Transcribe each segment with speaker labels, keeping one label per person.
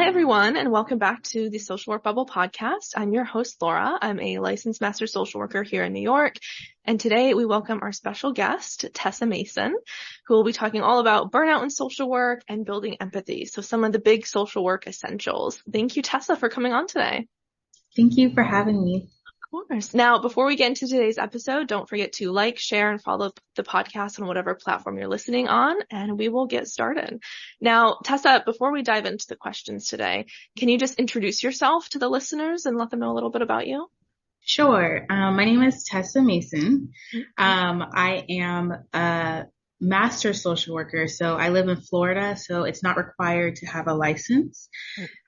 Speaker 1: Hi, everyone, and welcome back to the Social Work Bubble podcast. I'm your host, Laura. I'm a licensed master social worker here in New York. And today we welcome our special guest, Tessa Mason, who will be talking all about burnout in social work and building empathy. So some of the big social work essentials. Thank you, Tessa, for coming on today.
Speaker 2: Thank you for having me.
Speaker 1: Of course. Now, before we get into today's episode, don't forget to like, share, and follow the podcast on whatever platform you're listening on, and we will get started. Now, Tessa, before we dive into the questions today, can you just introduce yourself to the listeners and let them know a little bit about you?
Speaker 2: Sure. My name is Tessa Mason. I am a master social worker, so I live in Florida, so it's not required to have a license.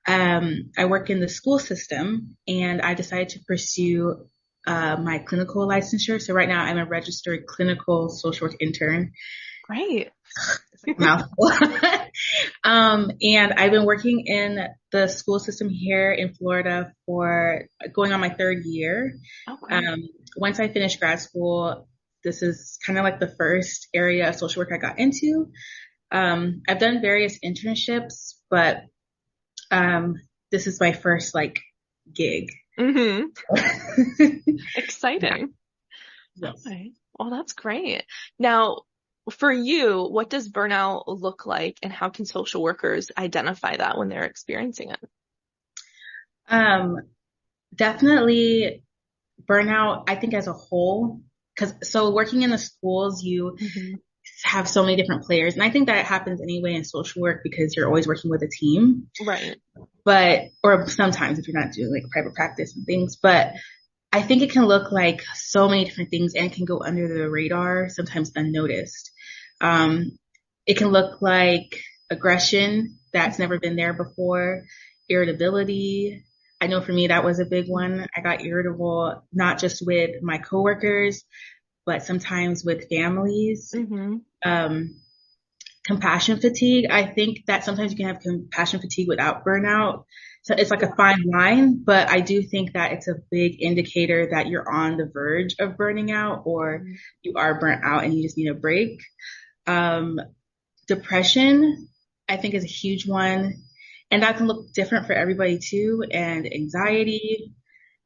Speaker 2: I work in the school system, and I decided to pursue my clinical licensure. So right now I'm a registered clinical social work intern.
Speaker 1: Great.
Speaker 2: It's like a mouthful. And I've been working in the school system here in Florida for going on my third year.
Speaker 1: Okay.
Speaker 2: Once I finished grad school, this is kind of like the first area of social work I got into. I've done various internships, but this is my first gig.
Speaker 1: Exciting.
Speaker 2: Yes.
Speaker 1: Okay. Well, that's great. Now, for you, what does burnout look like, and how can social workers identify that when they're experiencing it?
Speaker 2: Definitely burnout, I think as a whole, so working in the schools, you have so many different players. And I think that happens anyway in social work because you're always working with a team.
Speaker 1: Right.
Speaker 2: Or sometimes if you're not doing like private practice and things, but I think it can look like so many different things and can go under the radar, sometimes unnoticed. It can look like aggression that's never been there before, irritability. I know for me, that was a big one. I got irritable, not just with my coworkers, but sometimes with families. Compassion fatigue. I think that sometimes you can have compassion fatigue without burnout. So it's like a fine line, but I do think that it's a big indicator that you're on the verge of burning out or you are burnt out and you just need a break. Depression, I think, is a huge one. And that can look different for everybody too. And anxiety.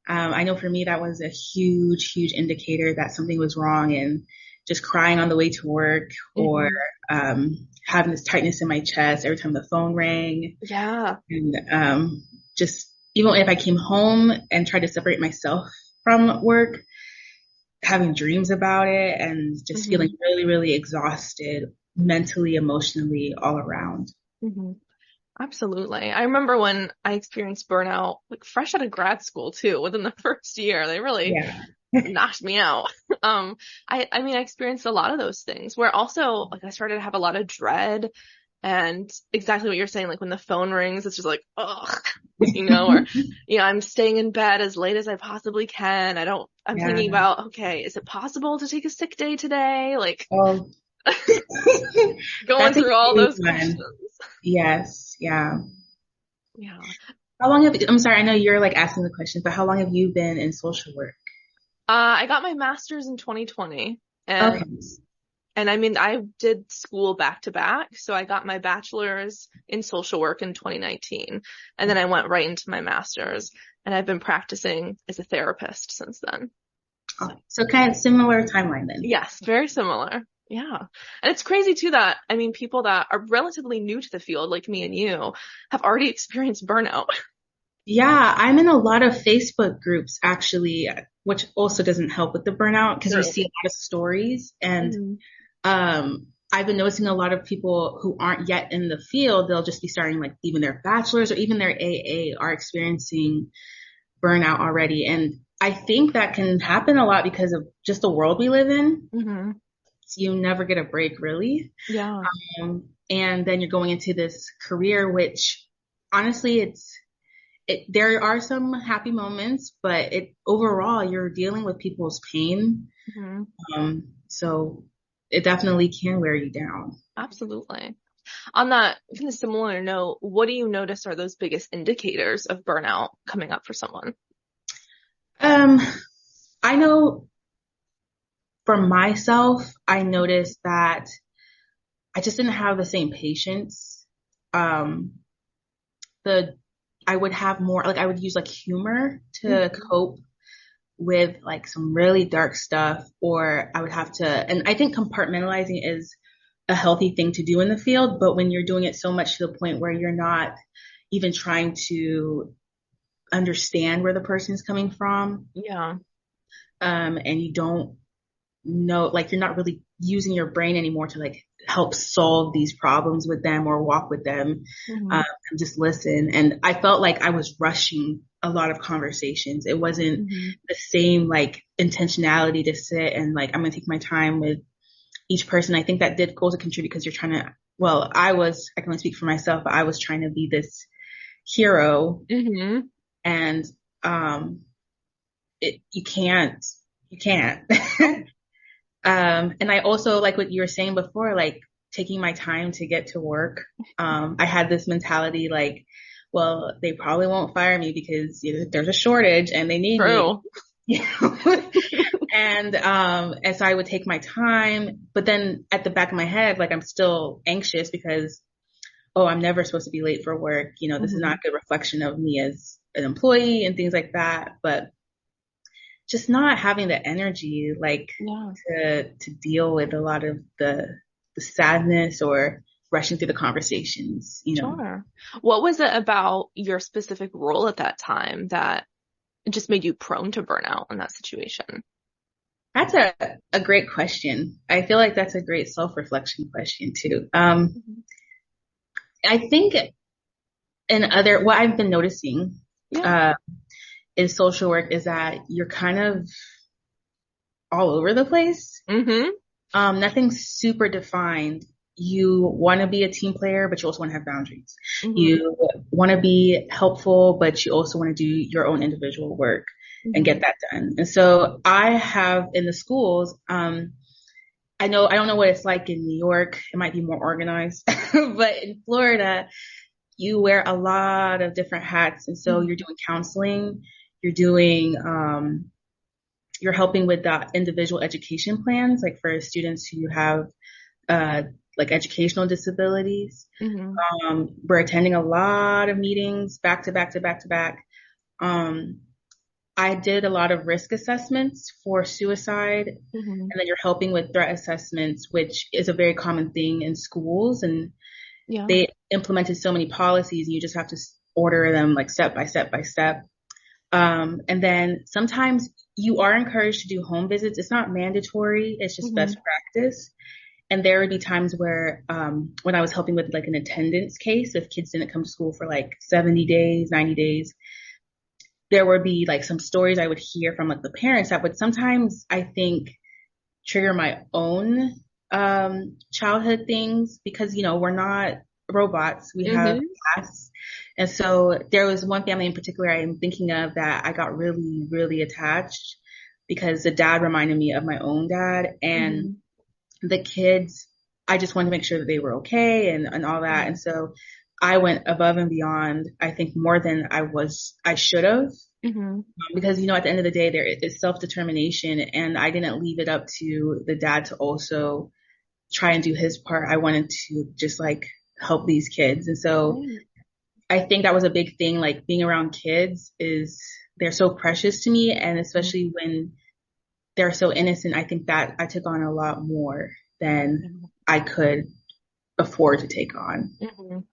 Speaker 2: I know for me, that was a huge, huge indicator that something was wrong, and just crying on the way to work or having this tightness in my chest every time the phone rang.
Speaker 1: Yeah.
Speaker 2: And just even if I came home and tried to separate myself from work, having dreams about it and just feeling really, really exhausted mentally, emotionally, all around.
Speaker 1: Absolutely. I remember when I experienced burnout, like fresh out of grad school too, within the first year. They really knocked me out. I experienced a lot of those things where also like I started to have a lot of dread, and exactly what you're saying, like when the phone rings, it's just like, ugh, or, I'm staying in bed as late as I possibly can. I'm thinking about, okay, is it possible to take a sick day today? Like, going through all those questions.
Speaker 2: Yes. Yeah.
Speaker 1: Yeah.
Speaker 2: How long I'm sorry, I know you're like asking the question, but how long have you been in social work?
Speaker 1: I got my master's in 2020, and I did school back to back. So I got my bachelor's in social work in 2019, and then I went right into my master's, and I've been practicing as a therapist since then.
Speaker 2: So kind of similar timeline then.
Speaker 1: Yes, very similar. Yeah. And it's crazy too that, people that are relatively new to the field, like me and you, have already experienced burnout.
Speaker 2: Yeah, I'm in a lot of Facebook groups actually, which also doesn't help with the burnout because you see a lot of stories. And I've been noticing a lot of people who aren't yet in the field, they'll just be starting like even their bachelor's or even their AA are experiencing burnout already. And I think that can happen a lot because of just the world we live in. So you never get a break, really.
Speaker 1: Yeah.
Speaker 2: And then you're going into this career, which honestly, there are some happy moments, but overall, you're dealing with people's pain. So it definitely can wear you down.
Speaker 1: Absolutely. On that kind of similar note, what do you notice are those biggest indicators of burnout coming up for someone?
Speaker 2: I know for myself, I noticed that I just didn't have the same patience. The I would have more, like I would use like humor to
Speaker 1: Mhm.
Speaker 2: cope with like some really dark stuff, or I would have to, and I think compartmentalizing is a healthy thing to do in the field, but when you're doing it so much to the point where you're not even trying to understand where the person is coming from,
Speaker 1: Yeah.
Speaker 2: and you don't know, like you're not really using your brain anymore to like help solve these problems with them or walk with them,
Speaker 1: Mhm.
Speaker 2: and just listen. And I felt like I was rushing a lot of conversations. It wasn't
Speaker 1: Mhm.
Speaker 2: the same like intentionality to sit and like, I'm going to take my time with each person. I think that did also contribute because you're trying to, well, I can only speak for myself, but I was trying to be this hero,
Speaker 1: Mhm.
Speaker 2: and, um, you can't.
Speaker 1: Oh.
Speaker 2: And I also, like what you were saying before, like taking my time to get to work. I had this mentality like, well, they probably won't fire me because there's a shortage and they need me.
Speaker 1: True.
Speaker 2: You know? And so I would take my time, but then at the back of my head, like I'm still anxious because, oh, I'm never supposed to be late for work. This is not
Speaker 1: Mhm.
Speaker 2: a good reflection of me as an employee and things like that. But just not having the energy like
Speaker 1: Yeah.
Speaker 2: to deal with a lot of the sadness or rushing through the conversations.
Speaker 1: Sure. What was it about your specific role at that time that just made you prone to burnout in that situation?
Speaker 2: That's a great question. I feel like that's a great self-reflection question too.
Speaker 1: Mhm.
Speaker 2: I think what I've been noticing
Speaker 1: Yeah.
Speaker 2: uh in social work is that you're kind of all over the place.
Speaker 1: Mhm.
Speaker 2: Nothing's super defined. You want to be a team player, but you also want to have boundaries.
Speaker 1: Mhm.
Speaker 2: You want to be helpful, but you also want to do your own individual work and get
Speaker 1: Mhm.
Speaker 2: that done. And so I have in the schools, I don't know what it's like in New York. It might be more organized, but in Florida, you wear a lot of different hats. And so
Speaker 1: Mhm.
Speaker 2: you're doing counseling, you're doing, you're helping with the individual education plans, like for students who have uh, like educational disabilities.
Speaker 1: Mhm.
Speaker 2: We're attending a lot of meetings back to back to back to back. Um, I did a lot of risk assessments for suicide, and
Speaker 1: Mhm.
Speaker 2: then you're helping with threat assessments, which is a very common thing in schools. And
Speaker 1: Yeah.
Speaker 2: they implemented so many policies, and you just have to order them like step by step by step. And then sometimes you are encouraged to do home visits. It's not mandatory. It's just best
Speaker 1: Mhm.
Speaker 2: practice. And there would be times where, when I was helping with like an attendance case, if kids didn't come to school for like 70 days, 90 days, there would be like some stories I would hear from like the parents that would sometimes, I think, trigger my own, childhood things because, we're not robots. We have
Speaker 1: Mhm.
Speaker 2: pasts. And so there was one family in particular I'm thinking of that I got really, really attached because the dad reminded me of my own dad, and
Speaker 1: Mhm.
Speaker 2: the kids, I just wanted to make sure that they were okay and all that.
Speaker 1: Yeah.
Speaker 2: And so I went above and beyond, I think more than I should have.
Speaker 1: Mhm.
Speaker 2: Because, at the end of the day, there is self-determination, and I didn't leave it up to the dad to also try and do his part. I wanted to just like help these kids. And so
Speaker 1: Right.
Speaker 2: I think that was a big thing. Like being around kids they're so precious to me. And especially when they're so innocent, I think that I took on a lot more than
Speaker 1: Mhm.
Speaker 2: I could afford to take on.
Speaker 1: Mhm.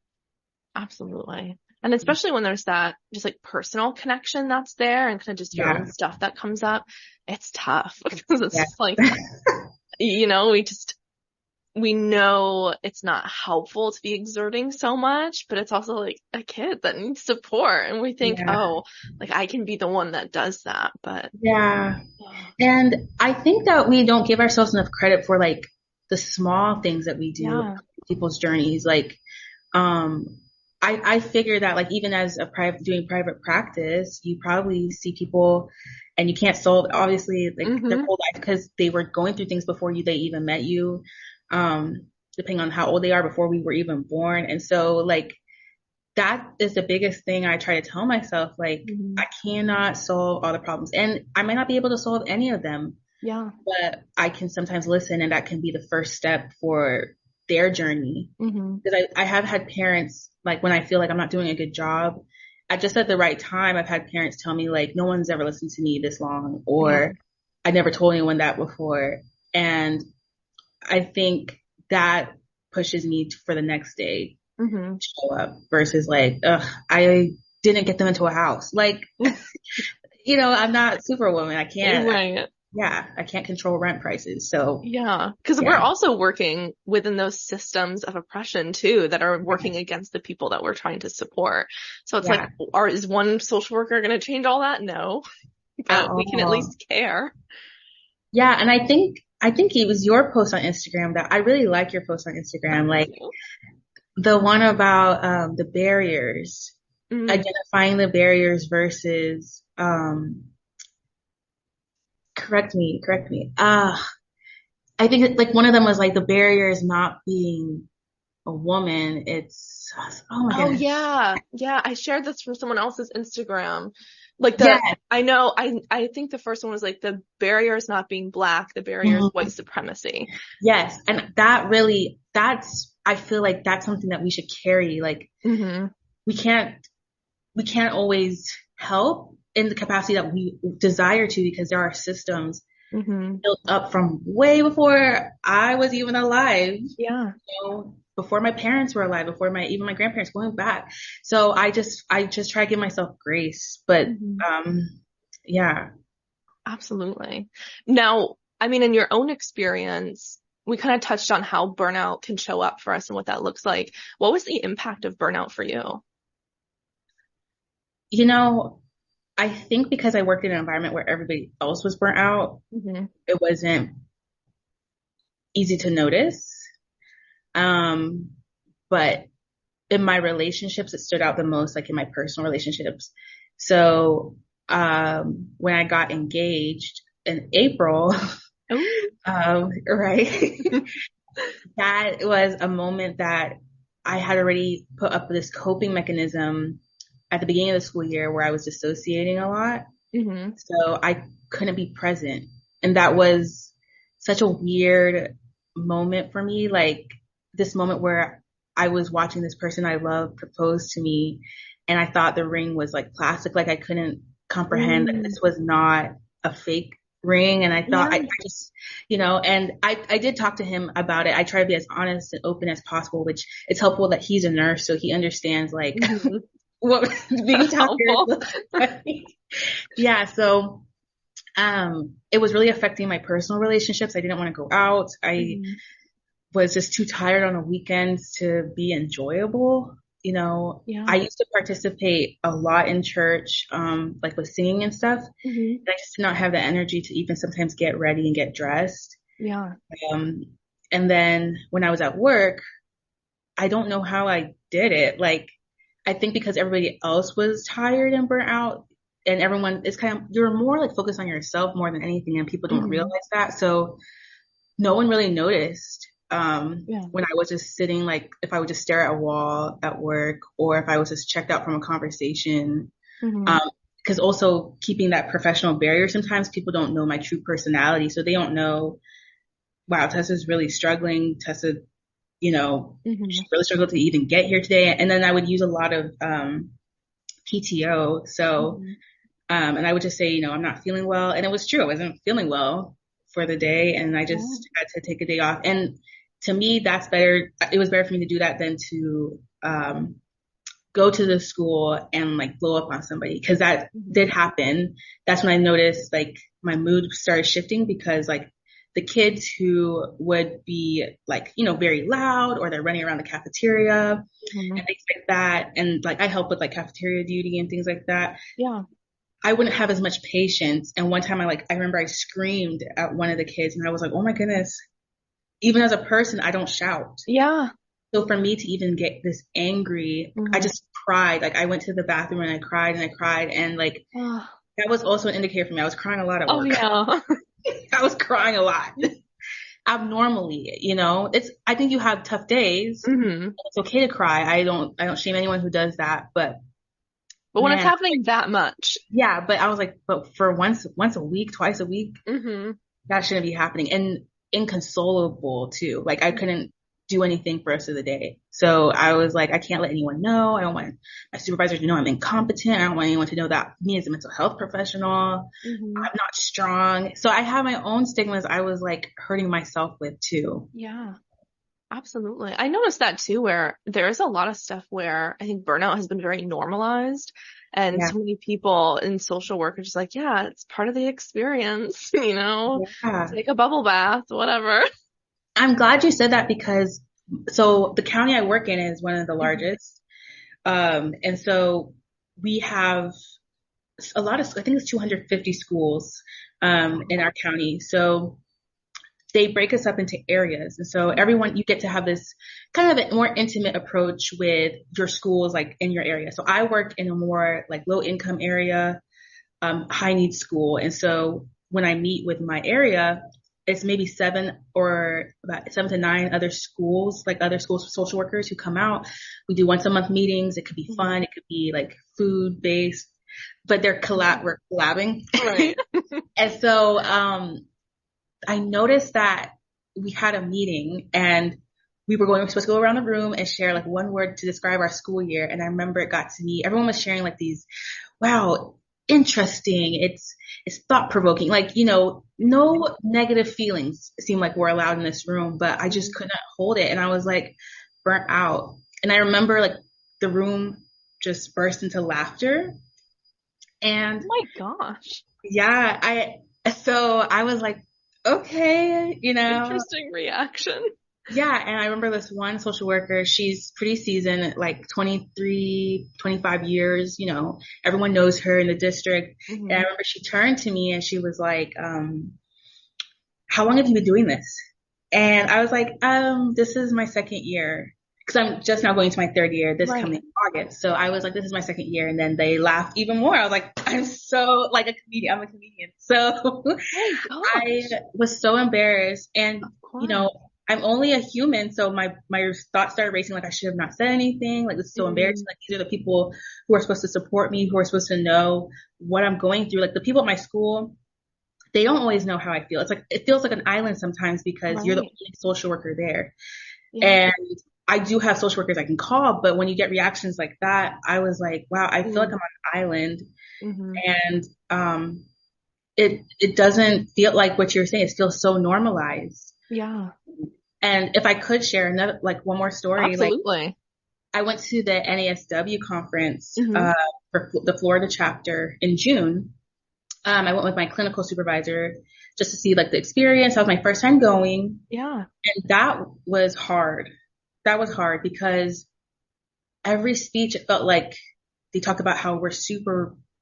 Speaker 1: Absolutely. And especially when there's that just like personal connection that's there and kind of just your own
Speaker 2: Yeah.
Speaker 1: stuff that comes up, it's tough because it's
Speaker 2: Yeah.
Speaker 1: just like, we know it's not helpful to be exerting so much, but it's also like a kid that needs support. And we think,
Speaker 2: Yeah.
Speaker 1: oh, like I can be the one that does that. But
Speaker 2: Yeah.
Speaker 1: oh,
Speaker 2: And I think that we don't give ourselves enough credit for like the small things that we do in
Speaker 1: yeah.
Speaker 2: people's journeys. Like, um, I figure that like even as doing private practice, you probably see people and you can't solve obviously like their
Speaker 1: Hmm.
Speaker 2: whole life because they were going through things before they even met you. Depending on how old they are before we were even born. And so like that is the biggest thing I try to tell myself. Like,
Speaker 1: Hmm.
Speaker 2: I cannot solve all the problems, and I might not be able to solve any of them,
Speaker 1: Yeah.
Speaker 2: but I can sometimes listen, and that can be the first step for, their journey. Because I have had parents, like when I feel like I'm not doing a good job, just at the right time, I've had parents tell me like, no one's ever listened to me this long,
Speaker 1: Yeah.
Speaker 2: or I never told anyone that before. And I think that pushes me for the next day
Speaker 1: Mm-hmm.
Speaker 2: to show up versus like, ugh, I didn't get them into a house. Like, I'm not Superwoman. I can't,
Speaker 1: Right.
Speaker 2: yeah, I can't control rent prices. So
Speaker 1: Yeah, because we're
Speaker 2: yeah,
Speaker 1: also working within those systems of oppression too that are working against the people that we're trying to support. So it's like,
Speaker 2: yeah,
Speaker 1: is one social worker going to change all that? No,
Speaker 2: at
Speaker 1: but we can at
Speaker 2: all.
Speaker 1: least care.
Speaker 2: Yeah. And I think it was your post on Instagram that I really like your post on
Speaker 1: Oh,
Speaker 2: Instagram.
Speaker 1: thank
Speaker 2: Like
Speaker 1: you.
Speaker 2: the one about, the barriers,
Speaker 1: Mm.
Speaker 2: identifying the barriers versus, correct me. I think like one of them was like the barrier is not being a woman. It's, oh my
Speaker 1: Oh
Speaker 2: goodness.
Speaker 1: yeah, yeah. I shared this from someone else's Instagram. Like
Speaker 2: Yes.
Speaker 1: I know, I think the first one was like the barrier is not being black, the barrier is white
Speaker 2: Mhm.
Speaker 1: supremacy.
Speaker 2: Yes. And that really, I feel like that's something that we should carry. Like
Speaker 1: Hmm.
Speaker 2: we can't, we can't always help in the capacity that we desire to because there are systems
Speaker 1: Hmm.
Speaker 2: built up from way before I was even alive,
Speaker 1: Yeah.
Speaker 2: before my parents were alive, before even my grandparents going back. So I just try to give myself grace. But
Speaker 1: Hmm.
Speaker 2: um yeah.
Speaker 1: Absolutely. Now, I mean, in your own experience, we kind of touched on how burnout can show up for us and what that looks like. What was the impact of burnout for you?
Speaker 2: You know, I think because I worked in an environment where everybody else was burnt out,
Speaker 1: Hmm.
Speaker 2: it wasn't easy to notice. Um, but in my relationships, it stood out the most, like in my personal relationships. So, when I got engaged in April,
Speaker 1: Oh.
Speaker 2: right, that was a moment that I had already put up this coping mechanism at the beginning of the school year where I was dissociating a lot.
Speaker 1: Hmm.
Speaker 2: So I couldn't be present. And that was such a weird moment for me. Like this moment where I was watching this person I love propose to me and I thought the ring was like plastic. Like I couldn't comprehend that
Speaker 1: Mm.
Speaker 2: this was not a fake ring. And I thought
Speaker 1: Yeah.
Speaker 2: I just, and I did talk to him about it. I try to be as honest and open as possible, which it's helpful that he's a nurse. So he understands like
Speaker 1: Hmm.
Speaker 2: what being
Speaker 1: That's
Speaker 2: tired
Speaker 1: helpful.
Speaker 2: looks like. Yeah. So it was really affecting my personal relationships. I didn't want to go out. I
Speaker 1: Hmm.
Speaker 2: was just too tired on the weekends to be enjoyable. I
Speaker 1: Yeah.
Speaker 2: used to participate a lot in church, like with singing and stuff.
Speaker 1: Hmm.
Speaker 2: And I just did not have the energy to even sometimes get ready and get dressed.
Speaker 1: Yeah.
Speaker 2: Um, and then when I was at work, I don't know how I did it. Like, I think because everybody else was tired and burnt out, and everyone is you're more like focused on yourself more than anything, and people don't
Speaker 1: Hmm.
Speaker 2: realize that. So no one really noticed
Speaker 1: Yeah.
Speaker 2: when I was just sitting, like if I would just stare at a wall at work, or if I was just checked out from a conversation.
Speaker 1: Hmm.
Speaker 2: Um, because also keeping that professional barrier, sometimes people don't know my true personality, so they don't know. Wow, Tessa's really struggling. Tessa, she
Speaker 1: Hmm.
Speaker 2: really struggled to even get here today. And then I would use a lot of PTO. So,
Speaker 1: Hmm.
Speaker 2: and I would just say, I'm not feeling well. And it was true. I wasn't feeling well for the day. And I
Speaker 1: Yeah.
Speaker 2: just had to take a day off. And to me, that's better. It was better for me to do that than to go to the school and like blow up on somebody. Cause that
Speaker 1: Hmm.
Speaker 2: did happen. That's when I noticed like my mood started shifting because like the kids who would be like, very loud or they're running around the cafeteria
Speaker 1: Hmm.
Speaker 2: and things like that. And like I help with like cafeteria duty and things like that.
Speaker 1: Yeah.
Speaker 2: I wouldn't have as much patience. And one time I remember I screamed at one of the kids and I was like, oh my goodness, even as a person, I don't shout.
Speaker 1: Yeah.
Speaker 2: So for me to even get this angry, I
Speaker 1: Hmm.
Speaker 2: just cried. Like I went to the bathroom and I cried and I cried. And like
Speaker 1: Oh,
Speaker 2: that was also an indicator for me. I was crying a lot at
Speaker 1: oh
Speaker 2: work.
Speaker 1: yeah.
Speaker 2: I was crying a lot abnormally, I think you have tough days.
Speaker 1: Hmm.
Speaker 2: It's okay to cry. I don't shame anyone who does that, but
Speaker 1: But when it's
Speaker 2: man,
Speaker 1: happening that much.
Speaker 2: yeah, but I was like, but for once a week, twice a week,
Speaker 1: Hmm.
Speaker 2: that shouldn't be happening. And inconsolable too. Like I couldn't. do anything for the rest of the day. So I was like, I can't let anyone know. I don't want my supervisor to know I'm incompetent. I don't want anyone to know that me as a mental health professional,
Speaker 1: Mm-hmm.
Speaker 2: I'm not strong. So I have my own stigmas I was like hurting myself with too.
Speaker 1: Yeah. Absolutely. I noticed that too, where there is a lot of stuff where I think burnout has been very normalized. And
Speaker 2: Yeah.
Speaker 1: so many people in social work are just like, yeah, it's part of the experience,
Speaker 2: Yeah.
Speaker 1: take a bubble bath, whatever.
Speaker 2: I'm glad you said that because so the county I work in is one of the
Speaker 1: Mhm.
Speaker 2: largest. And so we have a lot of, I think it's 250 schools, in our county. So they break us up into areas. And so everyone, you get to have this kind of a more intimate approach with your schools, like in your area. So I work in a more like low income area, high needs school. And so when I meet with my area, it's maybe about 7 to 9 other schools, like other schools for social workers who come out. We do once a month meetings. It could be
Speaker 1: Mhm.
Speaker 2: fun. It could be like food based, but we're collabing.
Speaker 1: Right.
Speaker 2: And so, I noticed that we had a meeting and we were supposed to go around the room and share like one word to describe our school year. And I remember it got to me, everyone was sharing like these, wow, interesting. It's thought provoking. Like, no negative feelings seem like were allowed in this room, but I just
Speaker 1: Mhm.
Speaker 2: couldn't hold it. And I was like burnt out. And I remember like the room just burst into laughter.
Speaker 1: Oh
Speaker 2: And
Speaker 1: my gosh.
Speaker 2: yeah, so I was like, okay,
Speaker 1: Interesting reaction.
Speaker 2: yeah. And I remember this one social worker, she's pretty seasoned, like 23, 25 years, everyone knows her in the district. And I
Speaker 1: Hmm.
Speaker 2: remember she turned to me and she was like, how long have you been doing this? And I was like, this is my second year. Cause I'm just now going to my third year this
Speaker 1: Right.
Speaker 2: coming August. So I was like, this is my second year. And then they laughed even more. I was like, I'm so like a comedian. I'm a comedian. So
Speaker 1: My
Speaker 2: I
Speaker 1: gosh.
Speaker 2: was so embarrassed. And,
Speaker 1: Of course.
Speaker 2: I'm only a human. So my thoughts started racing. Like I should have not said anything. Like this is so embarrassing.
Speaker 1: Mm.
Speaker 2: Like these are the people who are supposed to support me, who are supposed to know what I'm going through. Like the people at my school, they don't always know how I feel. It's like, it feels like an island sometimes because you're the
Speaker 1: Right.
Speaker 2: only social worker there.
Speaker 1: Yeah.
Speaker 2: And I do have social workers I can call, but when you get reactions like that, I was like, wow, I feel like I'm
Speaker 1: Mm.
Speaker 2: on an island.
Speaker 1: Hmm.
Speaker 2: And, it doesn't feel like what you're saying. It feels so normalized.
Speaker 1: Yeah.
Speaker 2: And if I could share another, like one more story, like
Speaker 1: Absolutely.
Speaker 2: I went to the NASW conference,
Speaker 1: Hmm.
Speaker 2: for the Florida chapter in June. I went with my clinical supervisor just to see like the experience. That was my first time going.
Speaker 1: Yeah.
Speaker 2: And that was hard. That was hard because every speech, it felt like they talked about how we're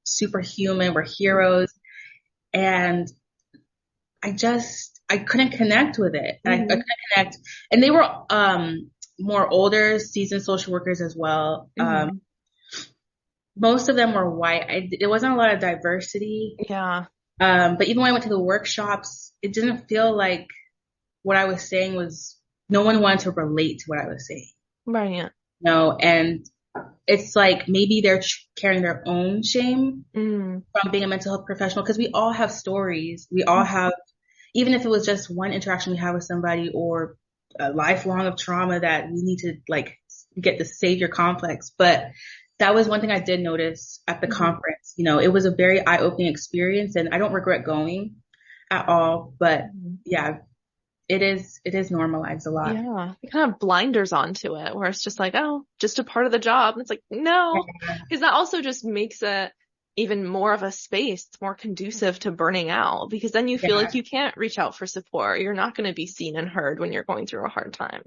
Speaker 2: superhuman, we're heroes. And I couldn't connect with it. I couldn't
Speaker 1: Hmm.
Speaker 2: connect. And they were, more older seasoned social workers as well.
Speaker 1: Hmm.
Speaker 2: Most of them were white. There wasn't a lot of diversity.
Speaker 1: Yeah.
Speaker 2: But even when I went to the workshops, it didn't feel like what I was saying was, no one wanted to relate to what I was saying.
Speaker 1: Right.
Speaker 2: No, and it's like maybe they're carrying their own shame
Speaker 1: Mm.
Speaker 2: from being a mental health professional because we all have stories. We all have, even if it was just one interaction we have with somebody or a lifelong of trauma that we need to like get the savior complex. But that was one thing I did notice at the
Speaker 1: Hmm.
Speaker 2: conference. It was a very eye-opening experience and I don't regret going at all. But
Speaker 1: Hmm.
Speaker 2: yeah, it is normalized a lot.
Speaker 1: Yeah, they kind of have blinders onto it, where it's just like, oh, just a part of the job. And it's like, no, because that also just makes it even more of a space, more conducive to burning out, because then you feel like
Speaker 2: Yeah.
Speaker 1: you can't reach out for support. You're not going to be seen and heard when you're going through a hard time.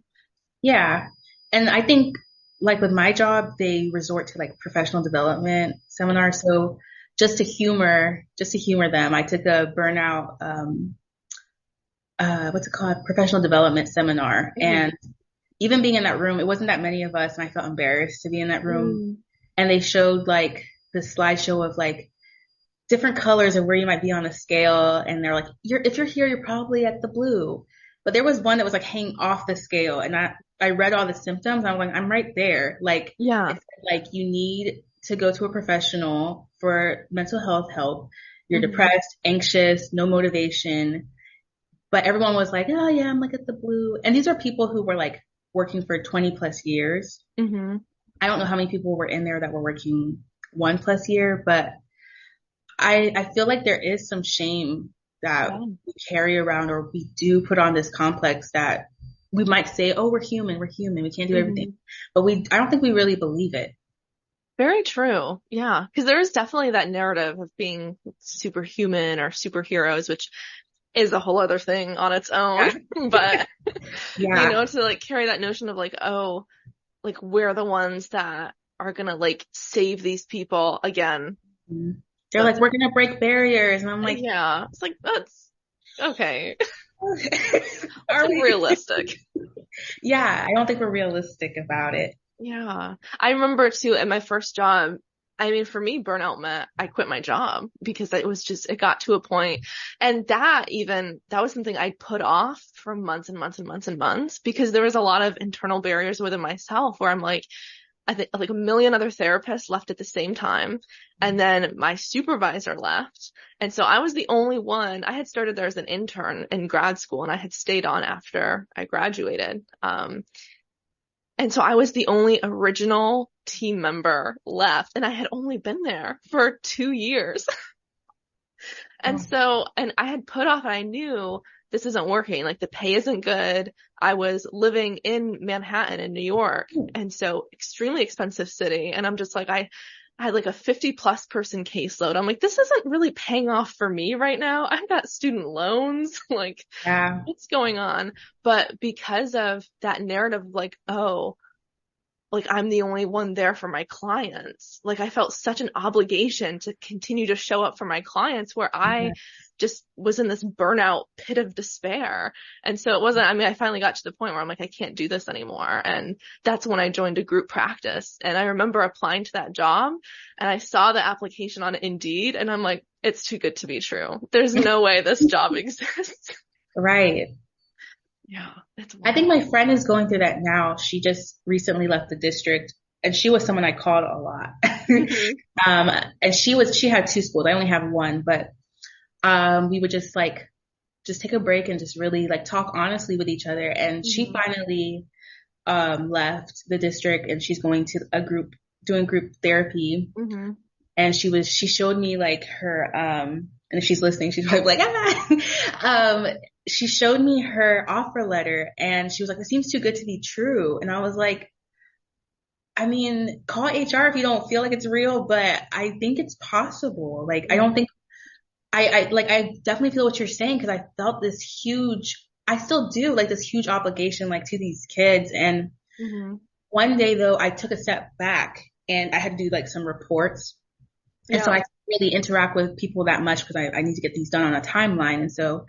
Speaker 2: Yeah. And I think like with my job, they resort to like professional development seminars. So just to humor them, I took a burnout, what's it called? Professional development seminar.
Speaker 1: Hmm.
Speaker 2: And even being in that room, it wasn't that many of us. And I felt embarrassed to be in that room.
Speaker 1: Mm.
Speaker 2: And they showed like the slideshow of like different colors of where you might be on a scale. And they're like, if you're here, you're probably at the blue. But there was one that was like hanging off the scale. And I read all the symptoms. I'm like, I'm right there. Like,
Speaker 1: Yeah.
Speaker 2: it's like you need to go to a professional for mental health help. You're
Speaker 1: Hmm.
Speaker 2: depressed, anxious, no motivation. But everyone was like, oh yeah, I'm like at the blue. And these are people who were like working for 20 plus years.
Speaker 1: Mm-hmm.
Speaker 2: I don't know how many people were in there that were working 1+ year, but I feel like there is some shame that
Speaker 1: Yeah.
Speaker 2: we carry around, or we do put on this complex that we might say, oh, we're human, we can't do everything.
Speaker 1: Mm-hmm.
Speaker 2: But I don't think we really believe it.
Speaker 1: Very true. Yeah. Because there is definitely that narrative of being superhuman or superheroes, which is a whole other thing on its own.
Speaker 2: Yeah.
Speaker 1: But,
Speaker 2: Yeah.
Speaker 1: to like carry that notion of like, oh, like we're the ones that are gonna like save these people again.
Speaker 2: They're
Speaker 1: That's,
Speaker 2: like, we're going to break barriers. And I'm like,
Speaker 1: yeah. It's like, that's okay. That's
Speaker 2: are we?
Speaker 1: unrealistic.
Speaker 2: Yeah, I don't think we're realistic about it.
Speaker 1: Yeah. I remember too at my first job, I mean, for me, burnout meant I quit my job because it got to a point. And that was something I put off for months and months and months and months because there was a lot of internal barriers within myself where I'm like, I think like a million other therapists left at the same time. And then my supervisor left. And so I was the only one. I had started there as an intern in grad school and I had stayed on after I graduated. And so I was the only original team member left, and I had only been there for 2 years. And
Speaker 2: Oh,
Speaker 1: so, and I had put off, and I knew this isn't working. Like the pay isn't good. I was living in Manhattan in New York, and so extremely expensive city. And I'm just like, I had like a 50+ person caseload. I'm like, this isn't really paying off for me right now. I've got student loans. Like,
Speaker 2: yeah.
Speaker 1: what's going on? But because of that narrative, like, oh, like I'm the only one there for my clients. Like I felt such an obligation to continue to show up for my clients where I
Speaker 2: Yeah.
Speaker 1: just was in this burnout pit of despair. And so it wasn't, I mean, I finally got to the point where I'm like, I can't do this anymore. And that's when I joined a group practice. And I remember applying to that job and I saw the application on Indeed and I'm like, it's too good to be true. There's no way this job exists.
Speaker 2: Right.
Speaker 1: Yeah, it's
Speaker 2: I think
Speaker 1: wild.
Speaker 2: my friend is going through that now. She just recently left the district and she was someone I called a lot.
Speaker 1: Mm-hmm.
Speaker 2: And she had 2 schools. I only have one, but, we would just take a break and just really like talk honestly with each other. And she
Speaker 1: Mm-hmm.
Speaker 2: finally, left the district and she's going to doing group therapy.
Speaker 1: Mm-hmm.
Speaker 2: And she showed me like her, and if she's listening, she's probably like, she showed me her offer letter and she was like, it seems too good to be true. And I was like, I mean, call HR if you don't feel like it's real, but I think it's possible. Like, I don't think I definitely feel what you're saying because I felt this huge, I still do like this huge obligation like to these kids. And
Speaker 1: Mm-hmm.
Speaker 2: one day though, I took a step back and I had to do like some reports. And so
Speaker 1: Yeah.
Speaker 2: I can't really interact with people that much because I need to get these done on a timeline. And so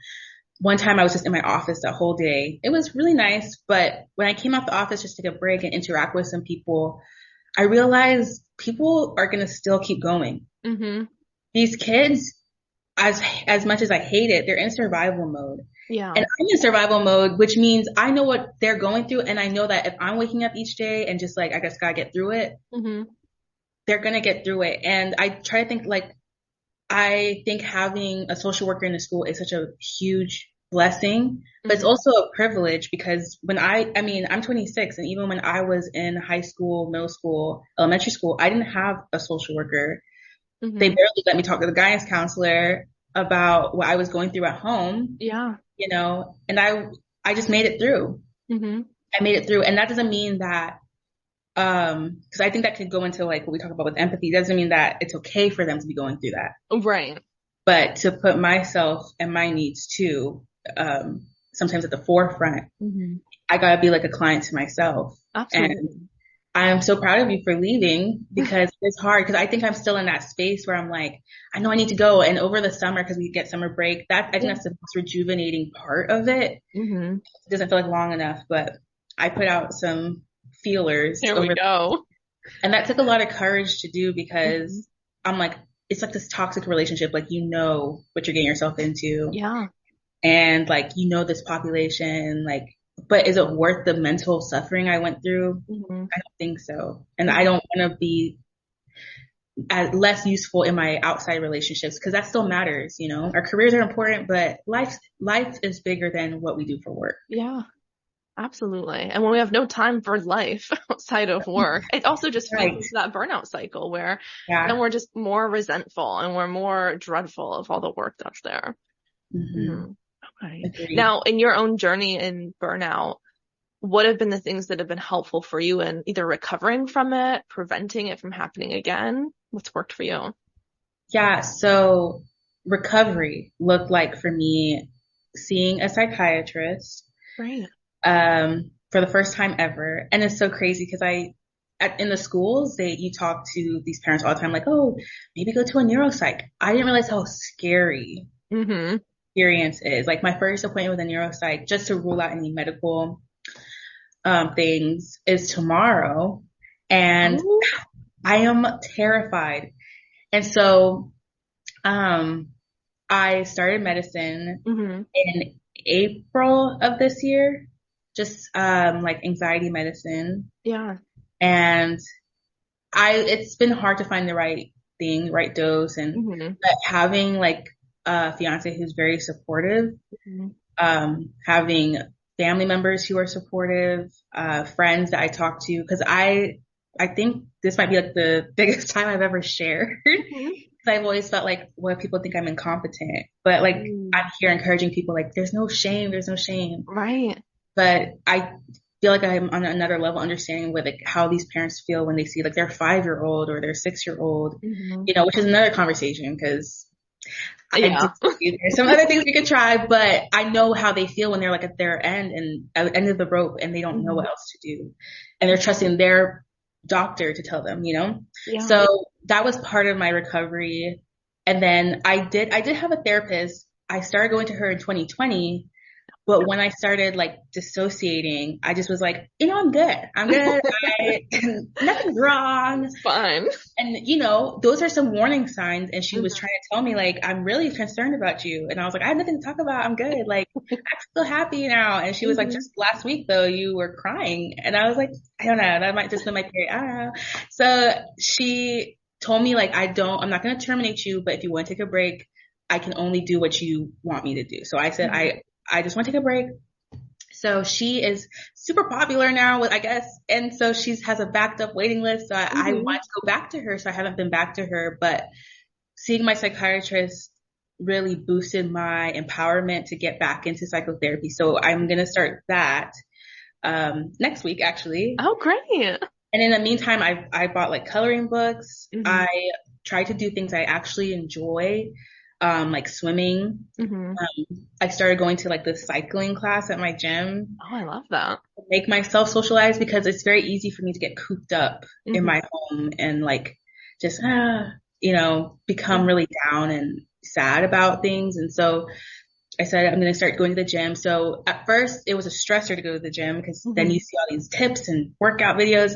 Speaker 2: one time I was just in my office the whole day. It was really nice. But when I came out the office just to take a break and interact with some people, I realized people are going to still keep going.
Speaker 1: Mm-hmm.
Speaker 2: These kids, as much as I hate it, they're in survival mode.
Speaker 1: Yeah.
Speaker 2: And I'm in survival mode, which means I know what they're going through. And I know that if I'm waking up each day and just like, I just gotta get through it,
Speaker 1: Mm-hmm.
Speaker 2: they're going to get through it. And I try to think like, I think having a social worker in the school is such a huge blessing, but it's
Speaker 1: Mm-hmm.
Speaker 2: also a privilege because I mean, I'm 26 and even when I was in high school, middle school, elementary school, I didn't have a social worker. They
Speaker 1: Mm-hmm.
Speaker 2: barely let me talk to the guidance counselor about what I was going through at home,
Speaker 1: Yeah.
Speaker 2: and I just made it through.
Speaker 1: Mm-hmm.
Speaker 2: I made it through. And that doesn't mean that, because I think that could go into like what we talk about with empathy. It doesn't mean that it's okay for them to be going through that.
Speaker 1: Right.
Speaker 2: But to put myself and my needs too, sometimes at the forefront,
Speaker 1: Mm-hmm.
Speaker 2: I gotta be like a client to myself. And
Speaker 1: Absolutely.
Speaker 2: I am so proud of you for leaving because it's hard because I think I'm still in that space where I'm like, I know I need to go. And over the summer, because we get summer break, I think
Speaker 1: Yeah.
Speaker 2: that's the most rejuvenating part of it.
Speaker 1: Mm-hmm.
Speaker 2: It doesn't feel like long enough, but I put out some feelers
Speaker 1: Here we
Speaker 2: over,
Speaker 1: go.
Speaker 2: and that took a lot of courage to do
Speaker 1: Mm-hmm.
Speaker 2: because I'm like, it's like this toxic relationship. Like, you know what you're getting yourself into.
Speaker 1: Yeah.
Speaker 2: And like, this population, like, but is it worth the mental suffering I went through?
Speaker 1: Mm-hmm.
Speaker 2: I don't think so. And I don't want to be less useful in my outside relationships because that still matters. Our careers are important, but life is bigger than what we do for work.
Speaker 1: Yeah. Absolutely. And when we have no time for life outside of work, it also just feeds
Speaker 2: Right.
Speaker 1: into that burnout cycle where then
Speaker 2: Yeah.
Speaker 1: we're just more resentful and we're more dreadful of all the work that's there.
Speaker 2: Hmm.
Speaker 1: Mhm. Okay.
Speaker 2: Agreed.
Speaker 1: Now, in your own journey in burnout, what have been the things that have been helpful for you in either recovering from it, preventing it from happening again? What's worked for you?
Speaker 2: Yeah. So recovery looked like for me seeing a psychiatrist,
Speaker 1: Great.
Speaker 2: for the first time ever. And it's so crazy because in the schools, you talk to these parents all the time, like, oh, maybe go to a neuropsych. I didn't realize how scary
Speaker 1: Mm-hmm.
Speaker 2: experience is. Like my first appointment with a neuropsych, just to rule out any medical things, is tomorrow, and
Speaker 1: Oh.
Speaker 2: I am terrified. And so, um, I started medicine
Speaker 1: Mm-hmm.
Speaker 2: in April of this year, just like anxiety medicine,
Speaker 1: Yeah.
Speaker 2: and it's been hard to find the right thing, right dose, and
Speaker 1: Mm-hmm.
Speaker 2: but having like a fiance who's very supportive,
Speaker 1: Mm-hmm.
Speaker 2: having family members who are supportive, friends that I talk to, because I think this might be like the biggest time I've ever shared. Because I've always felt like, what people think I'm incompetent, but like
Speaker 1: Mm-hmm.
Speaker 2: I'm here encouraging people, like there's no shame.
Speaker 1: Right.
Speaker 2: But I feel like I'm on another level understanding with like how these parents feel when they see like their 5-year-old or their 6-year-old,
Speaker 1: Mm-hmm.
Speaker 2: which is another conversation because I do
Speaker 1: Yeah.
Speaker 2: there's some other things we could try, but I know how they feel when they're like at their end and at the end of the rope and they don't know
Speaker 1: Mm-hmm.
Speaker 2: what else to do. And they're trusting their doctor to tell them.
Speaker 1: Yeah.
Speaker 2: So that was part of my recovery. And then I did have a therapist. I started going to her in 2020, but when I started like dissociating, I just was like, I'm good. I'm good. Nothing's wrong.
Speaker 1: It's fine.
Speaker 2: And those are some warning signs. And she was
Speaker 1: Mm-hmm.
Speaker 2: trying to tell me like, I'm really concerned about you. And I was like, I have nothing to talk about. I'm good. Like, I'm so happy now. And she was like,
Speaker 1: Mm-hmm.
Speaker 2: just last week though, you were crying. And I was like, I don't know. That might just be my period. I don't know. So she told me like, I'm not going to terminate you, but if you want to take a break, I can only do what you want me to do. So I said,
Speaker 1: Mm-hmm.
Speaker 2: I just want to take a break. So she is super popular now, I guess. And so she has a backed up waiting list. So I
Speaker 1: Mm-hmm.
Speaker 2: want to go back to her. So I haven't been back to her, but seeing my psychiatrist really boosted my empowerment to get back into psychotherapy. So I'm going to start that, next week, actually.
Speaker 1: Oh, great.
Speaker 2: And in the meantime, I bought like coloring books.
Speaker 1: Mm-hmm.
Speaker 2: I try to do things I actually enjoy, like swimming.
Speaker 1: Mm-hmm.
Speaker 2: I started going to like the cycling class at my gym,
Speaker 1: Oh, I love that.
Speaker 2: make myself socialize because it's very easy for me to get cooped up in
Speaker 1: Mm-hmm.
Speaker 2: my home and like just, become
Speaker 1: Yeah.
Speaker 2: really down and sad about things. And so I said, I'm going to start going to the gym. So at first it was a stressor to go to the gym because then
Speaker 1: Mm-hmm.
Speaker 2: you see all these tips and workout videos.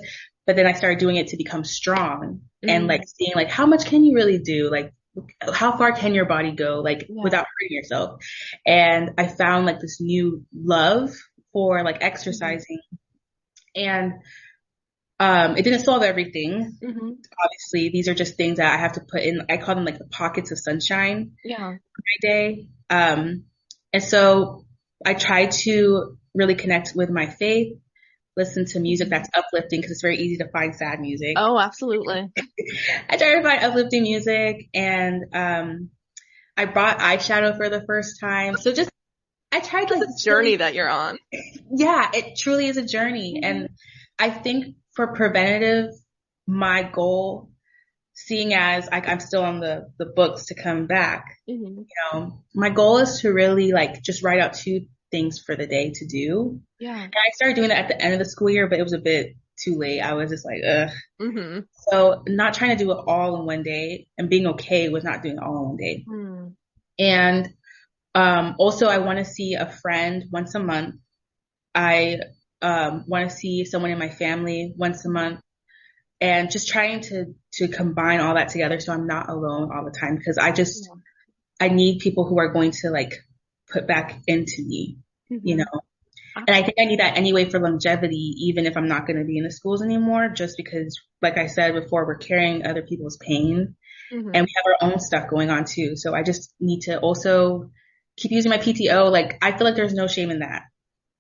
Speaker 2: But then I started doing it to become strong and like
Speaker 1: Mm-hmm.
Speaker 2: seeing like how much can you really do? Like how far can your body go like
Speaker 1: Yeah.
Speaker 2: without hurting yourself? And I found like this new love for like
Speaker 1: Mm-hmm.
Speaker 2: exercising and it didn't solve everything.
Speaker 1: Mm-hmm.
Speaker 2: Obviously, these are just things that I have to put in. I call them like the pockets of sunshine
Speaker 1: Yeah.
Speaker 2: my day. And so I try to really connect with my faith, listen to music
Speaker 1: Mm-hmm.
Speaker 2: that's uplifting because it's very easy to find sad music.
Speaker 1: Oh, absolutely.
Speaker 2: I try to find uplifting music and I bought eyeshadow for the first time. So just I tried
Speaker 1: It's
Speaker 2: like
Speaker 1: a journey that you're on.
Speaker 2: yeah, it truly is a journey.
Speaker 1: Mm-hmm.
Speaker 2: And I think for preventative, my goal, seeing as I'm still on the books to come back,
Speaker 1: Mm-hmm.
Speaker 2: my goal is to really like just write out 2 things for the day to do.
Speaker 1: Yeah.
Speaker 2: And I started doing that at the end of the school year, but it was a bit too late. I was just like, ugh.
Speaker 1: Mm-hmm.
Speaker 2: So not trying to do it all in one day and being okay with not doing it all in one day.
Speaker 1: Mm.
Speaker 2: And also I want to see a friend once a month. I want to see someone in my family once a month and just trying to combine all that together so I'm not alone all the time because
Speaker 1: Yeah.
Speaker 2: I need people who are going to like put back into me, you
Speaker 1: Mm-hmm.
Speaker 2: know. And I think I need that anyway for longevity, even if I'm not going to be in the schools anymore, just because, like I said before, we're carrying other people's pain and
Speaker 1: Mm-hmm.
Speaker 2: we have our own stuff going on too. So I just need to also keep using my PTO. Like I feel like there's no shame in that.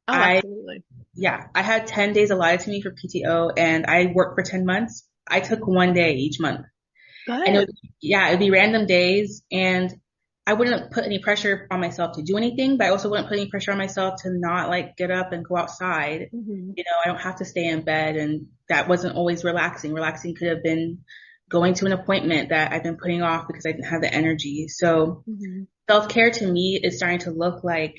Speaker 1: Oh,
Speaker 2: I
Speaker 1: absolutely.
Speaker 2: yeah, I had 10 days allotted to me for PTO and I worked for 10 months. I took 1 day each month. And
Speaker 1: Good.
Speaker 2: yeah, it'd be random days and I wouldn't put any pressure on myself to do anything, but I also wouldn't put any pressure on myself to not like get up and go outside.
Speaker 1: Hmm.
Speaker 2: I don't have to stay in bed and that wasn't always relaxing. Relaxing could have been going to an appointment that I've been putting off because I didn't have the energy. So
Speaker 1: Hmm.
Speaker 2: self-care to me is starting to look like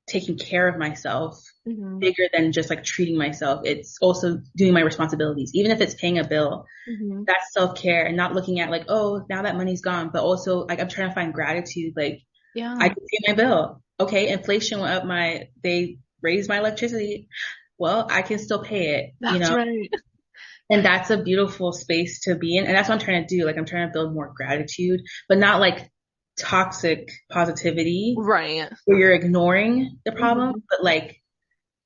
Speaker 2: taking care of myself
Speaker 1: Hmm.
Speaker 2: bigger than just like treating myself. It's also doing my responsibilities, even if it's paying a bill.
Speaker 1: Hmm.
Speaker 2: That's self-care and not looking at like, oh, now that money's gone, but also like I'm trying to find gratitude. Like I
Speaker 1: Yeah,
Speaker 2: can pay my bill. Okay, inflation went up they raised my electricity. Well, I can still pay it,
Speaker 1: that's right.
Speaker 2: and that's a beautiful space to be in. And that's what I'm trying to do. Like I'm trying to build more gratitude, but not like toxic positivity
Speaker 1: Right.
Speaker 2: where you're ignoring the problem,
Speaker 1: Hmm.
Speaker 2: but like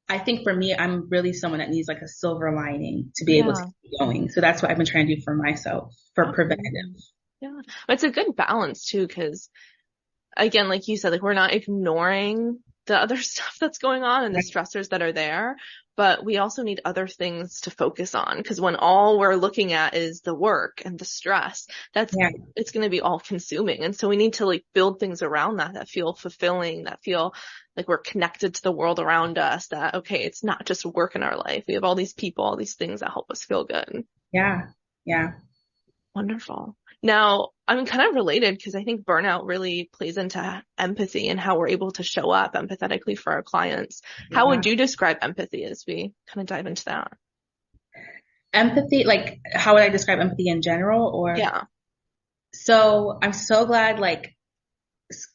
Speaker 2: I think for me, I'm really someone that needs like a silver lining to be able to
Speaker 1: Yeah,
Speaker 2: keep going. So that's what I've been trying to do for myself for preventative.
Speaker 1: absolutely. Yeah. But it's a good balance too, because again, like you said, like we're not ignoring the other stuff that's going on and the
Speaker 2: Right.
Speaker 1: stressors that are there, but we also need other things to focus on because when all we're looking at is the work and the stress,
Speaker 2: Yeah.
Speaker 1: it's going to be all consuming. And so we need to like build things around that feel fulfilling, that feel like we're connected to the world around us, that, okay, it's not just work in our life. We have all these people, all these things that help us feel good.
Speaker 2: Yeah. Yeah.
Speaker 1: Wonderful. Now, I'm kind of related because I think burnout really plays into empathy and how we're able to show up empathetically for our clients. How
Speaker 2: Yeah.
Speaker 1: would you describe empathy as we kind of dive into that?
Speaker 2: Empathy, like how would I describe empathy in general or
Speaker 1: Yeah.
Speaker 2: so I'm so glad like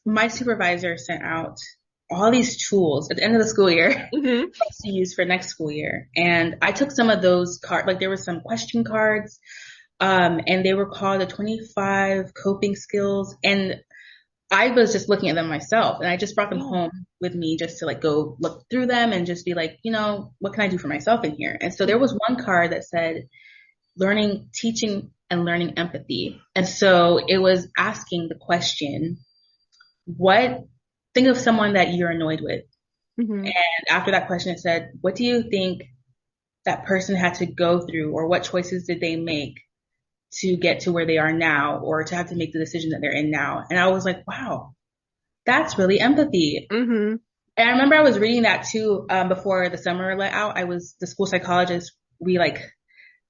Speaker 2: my supervisor sent out all these tools at the end of the school year
Speaker 1: Hmm.
Speaker 2: for us to use for next school year. And I took some of those cards, like there were some question cards, and they were called the 25 coping skills. And I was just looking at them myself and I just brought them
Speaker 1: Yeah.
Speaker 2: home with me just to like go look through them and just be like, what can I do for myself in here? And so there was one card that said learning, teaching and learning empathy. And so it was asking the question, what, think of someone that you're annoyed with.
Speaker 1: Hmm.
Speaker 2: And after that question, it said, what do you think that person had to go through or what choices did they make to get to where they are now or to have to make the decision that they're in now? And I was like, wow, that's really empathy.
Speaker 1: Hmm.
Speaker 2: And I remember I was reading that too, before the summer let out. I was the school psychologist. We like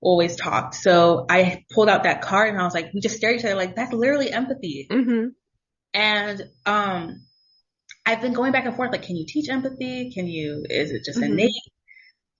Speaker 2: always talked. So I pulled out that card and I was like, we just stared at each other like, that's literally empathy.
Speaker 1: Hmm.
Speaker 2: And, I've been going back and forth, like, can you teach empathy? Is it just innate?
Speaker 1: Hmm.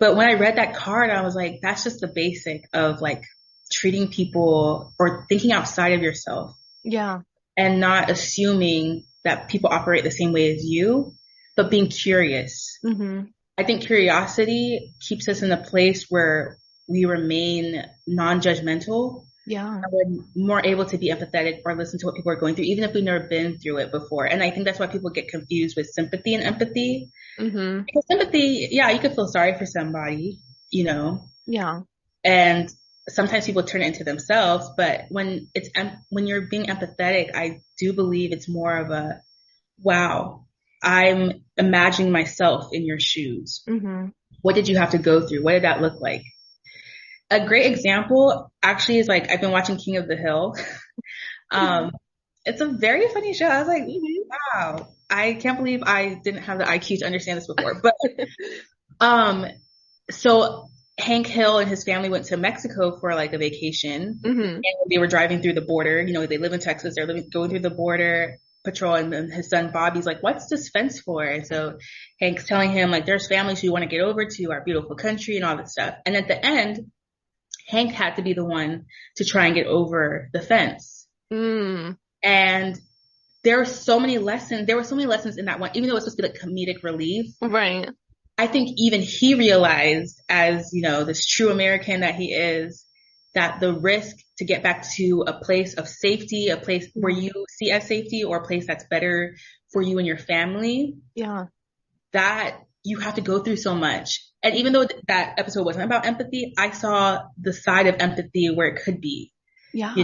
Speaker 2: But when I read that card, I was like, that's just the basic of like treating people or thinking outside of yourself
Speaker 1: Yeah.
Speaker 2: and not assuming that people operate the same way as you, but being curious.
Speaker 1: Hmm.
Speaker 2: I think curiosity keeps us in a place where we remain non-judgmental
Speaker 1: Yeah.
Speaker 2: and we're more able to be empathetic or listen to what people are going through, even if we've never been through it before. And I think that's why people get confused with sympathy and empathy.
Speaker 1: Hmm.
Speaker 2: Because sympathy, yeah, you could feel sorry for somebody, you know,
Speaker 1: Yeah.
Speaker 2: and sometimes people turn it into themselves. But when you're being empathetic, I do believe it's more of a, wow, I'm imagining myself in your shoes.
Speaker 1: Hmm.
Speaker 2: What did you have to go through? What did that look like? A great example actually is like I've been watching King of the Hill.
Speaker 1: Hmm.
Speaker 2: Um, it's a very funny show. I was like,
Speaker 1: Hmm.
Speaker 2: wow, I can't believe I didn't have the IQ to understand this before. But um, so Hank Hill and his family went to Mexico for like a vacation,
Speaker 1: Hmm.
Speaker 2: and they were driving through the border. They live in Texas. Going through the border patrol, and then his son Bobby's like, "What's this fence for?" And so Hank's telling him like, "There's families who want to get over to our beautiful country and all that stuff." And at the end, Hank had to be the one to try and get over the fence.
Speaker 1: Mm.
Speaker 2: And there were so many lessons. There were so many lessons in that one, even though it was supposed to be like comedic relief.
Speaker 1: Right.
Speaker 2: I think even he realized, as this true American that he is, that the risk to get back to a place of safety, a place where
Speaker 1: Mhm.
Speaker 2: you see as safety, or a place that's better for you and your family,
Speaker 1: Yeah.
Speaker 2: that you have to go through so much. And even though that episode wasn't about empathy, I saw the side of empathy where it could be,
Speaker 1: Yeah.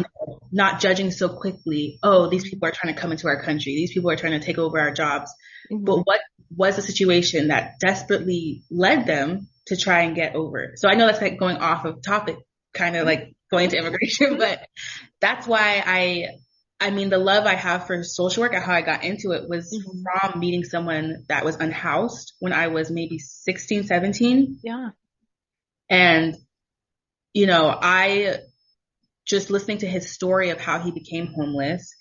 Speaker 2: not judging so quickly. Oh, these people are trying to come into our country. These people are trying to take over our jobs. But
Speaker 1: Hmm.
Speaker 2: was a situation that desperately led them to try and get over. So I know that's like going off of topic, kind of like going to immigration, but that's why I mean, the love I have for social work and how I got into it was from meeting someone that was unhoused when I was maybe 16, 17.
Speaker 1: Yeah.
Speaker 2: And, you know, I just listening to his story of how he became homeless,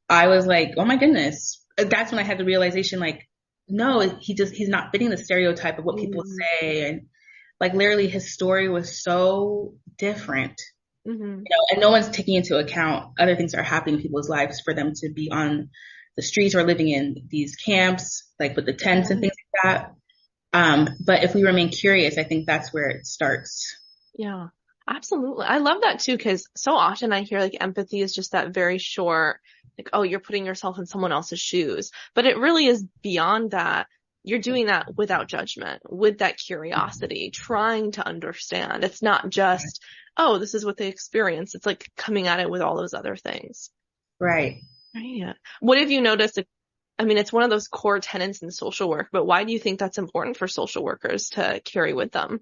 Speaker 2: I was like, oh my goodness. That's when I had the realization, like, no, he's not fitting the stereotype of what people say. And like literally his story was so different. You know, and no one's taking into account other things that are happening in people's lives for them to be on the streets or living in these camps, like with the tents and things like that. But if we remain curious, I think that's where it starts.
Speaker 1: Yeah, absolutely. I love that too, because so often I hear like empathy is just that very short, like, oh, you're putting yourself in someone else's shoes. But it really is beyond that. You're doing that without judgment, with that curiosity, trying to understand. It's not just, oh, this is what they experience. It's like coming at it with all those other things.
Speaker 2: Right.
Speaker 1: Right. What have you noticed? I mean, it's one of those core tenets in social work, but why do you think that's important for social workers to carry with them?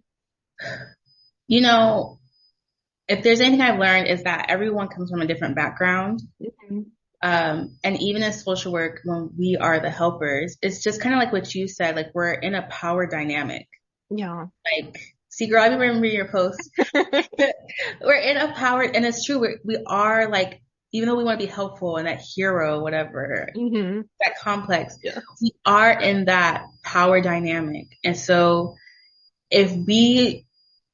Speaker 2: You know, if there's anything I've learned is that everyone comes from a different background. And even as social work, when we are the helpers, it's just kind of like what you said, like we're in a power dynamic.
Speaker 1: Yeah.
Speaker 2: Like, see, girl, I remember your post. We're in a power, and it's true. We are like, even though we want to be helpful and that hero, whatever, that complex, we are in that power dynamic. And so if we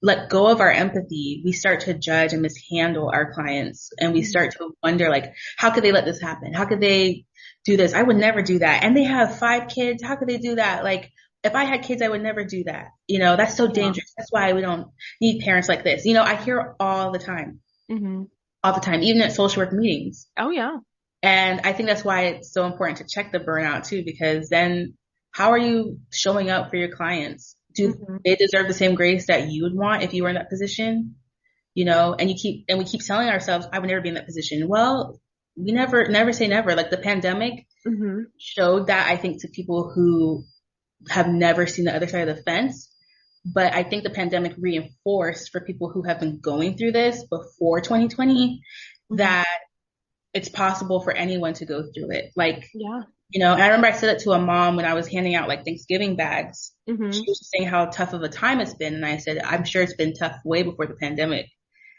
Speaker 2: let go of our empathy, we start to judge and mishandle our clients, and we start to wonder, like, how could they let this happen? How could they do this? I would never do that. And they have 5 kids. How could they do that? Like, if I had kids, I would never do that. You know, that's so dangerous. That's why we don't need parents like this. You know, I hear all the time, all the time, even at social work meetings.
Speaker 1: Oh, yeah.
Speaker 2: And I think that's why it's so important to check the burnout too, because then how are you showing up for your clients? Do they deserve the same grace that you would want if you were in that position? You know, and we keep telling ourselves, I would never be in that position. Well, we never say never. Like the pandemic showed that, I think, to people who have never seen the other side of the fence. But I think the pandemic reinforced for people who have been going through this before 2020 that it's possible for anyone to go through it. Like, you know, and I remember I said it to a mom when I was handing out like Thanksgiving bags. She was saying how tough of a time it's been. And I said, I'm sure it's been tough way before the pandemic.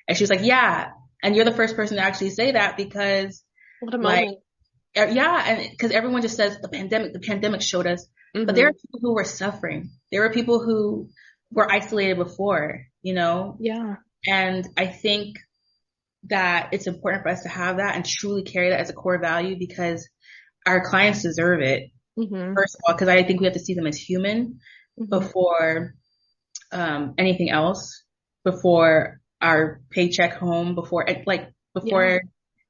Speaker 2: And she was like, yeah. And you're the first person to actually say that, because
Speaker 1: what a moment.
Speaker 2: And because everyone just says the pandemic showed us. But there are people who were suffering. There were people who were isolated before, you know? Yeah. And I think that it's important for us to have that and truly carry that as a core value, because our clients deserve it. First of all, because I think we have to see them as human before anything else, before our paycheck home, before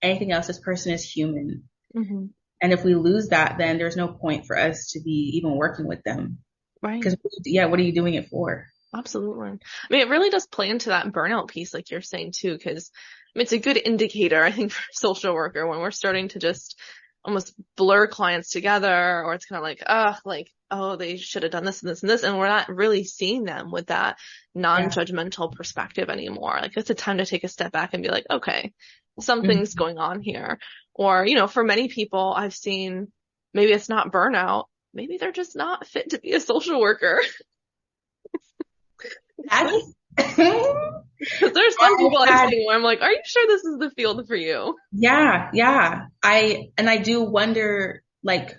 Speaker 2: anything else. This person is human. And if we lose that, then there's no point for us to be even working with them. Right. Because, what are you doing it for?
Speaker 1: Absolutely. I mean, it really does play into that burnout piece, like you're saying too, because it's a good indicator, I think, for a social worker when we're starting to just almost blur clients together, or it's kind of like, oh, they should have done this and this and this. And we're not really seeing them with that non-judgmental perspective anymore. Like, it's a time to take a step back and be like, okay, something's going on here. Or, you know, for many people I've seen, maybe it's not burnout. Maybe they're just not fit to be a social worker. There's some people I've seen where I'm like, are you sure this is the field for you?
Speaker 2: Yeah. I do wonder, like,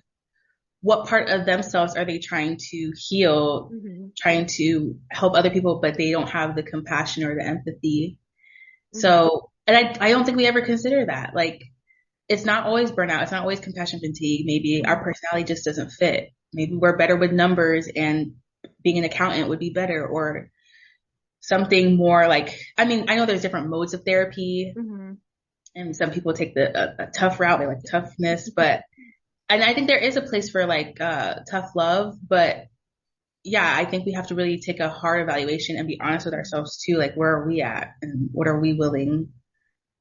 Speaker 2: what part of themselves are they trying to heal, trying to help other people, but they don't have the compassion or the empathy. So, and I don't think we ever consider that. Like, it's not always burnout. It's not always compassion fatigue. Maybe our personality just doesn't fit. Maybe we're better with numbers and being an accountant would be better, or something more like, I mean, I know there's different modes of therapy and some people take a tough route. They like toughness, and I think there is a place for like, tough love, but yeah, I think we have to really take a hard evaluation and be honest with ourselves too. Like, where are we at and what are we willing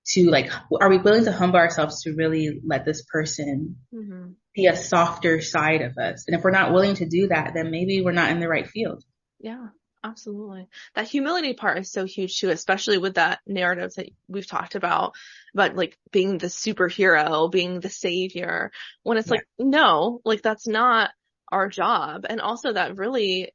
Speaker 2: to like, are we willing to humble ourselves to really let this person
Speaker 1: Mm-hmm.
Speaker 2: see a softer side of us? And if we're not willing to do that, then maybe we're not in the right field.
Speaker 1: Yeah, absolutely. That humility part is so huge too, especially with that narrative that we've talked about like being the superhero, being the savior, when it's
Speaker 2: Yeah.
Speaker 1: like, no, like that's not our job. And also that really